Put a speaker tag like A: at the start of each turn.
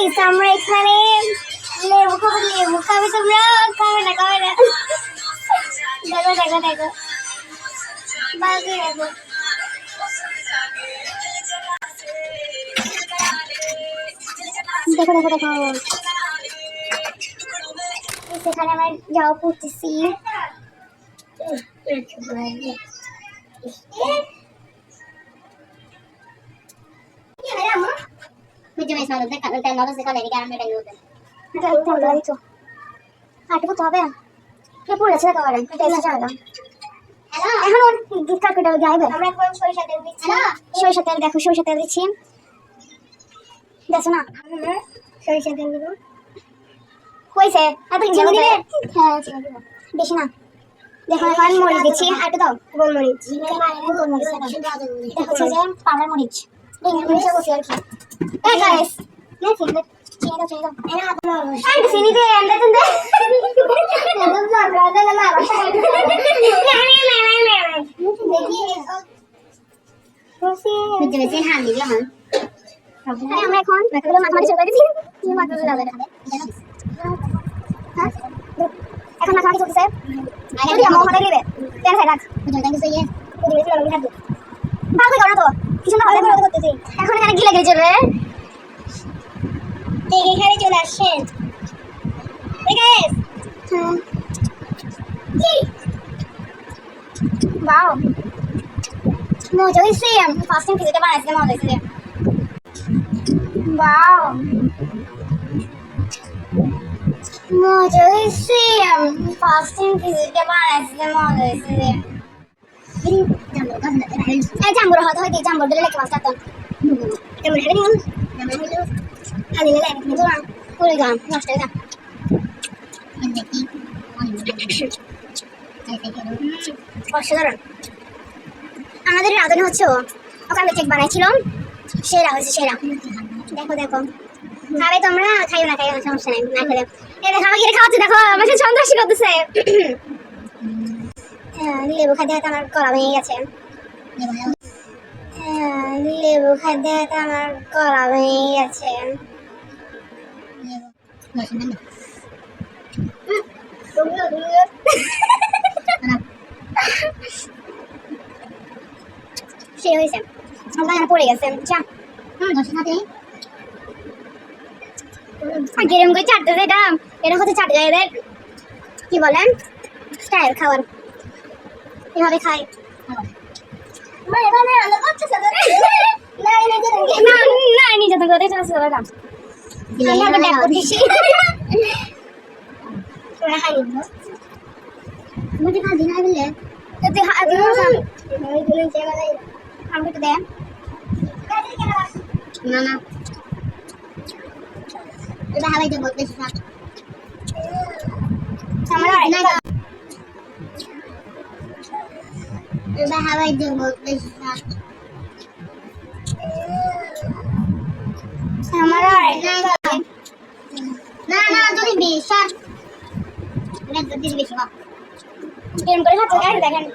A: guys আমরা এখানে লেবু খাবে তোমরা খাবে না দেখো বাকি দেখো সেখানে আমরা যাও করতেছি সরিষা তেল দেখো সরিষা তেল দিচ্ছি দেখো না সরিষা তেল দিব হয়েছে বেশি না দেখো এখন মরিচ দিচ্ছি আর একটু দাও গোলমরিচ দেখো যে পাউডার মরিচ আর কি চিনি দে আমরা এখন মাখামাখি শুরু করে দিচ্ছি এখন মাখামাখি চলতেছে এখন এখানে গিলে গিলে চলবে এখানে চলে আসছেন বাও মজা হয়েছে ফার্স্ট টাইম খিচুড়িটা বানাইছিলাম মজা হয়েছে বাও মজা হয়েছে ফার্স্ট টাইম খিচুড়িটা বানাইছিলাম মজা হয়েছে জাম্বুর হয়তো হয়তো জাম্বুর দিলে লেখা মাছটা কেমন হেরে নিন খালি লাগে কিন্তু না পুরো গান নষ্ট হয়ে অসাধারণ আমাদের রাঁধুনি হচ্ছে ওকে আমি কেক বানাইছিল সেরা হয়েছে সেরা দেখো খাবে তোমরা খাইও না সমস্যা নেই না খেলে এই দেখো আমাকে খাওয়াচ্ছে দেখো আমাকে সন্ত্রাসী করতেছে লেবু খাইতে খাইতে আমার গলা ভেঙে গেছে লেবু খাইতে খাইতে আমার গলা ভেঙে গেছে সে হয়েছে আমার পড়ে গেছে চা গেরম করে চাটতে এটা হচ্ছে চাট গায়েদের কি বলেন স্টাইল খাবার এভাবে খাই নিজে তো করে চাষ করে এটা হাওয়াই দেবো বেশি থাক এটা হাওয়াই দেবো বেশি থাক না যদি বেশি বেশি দেখেন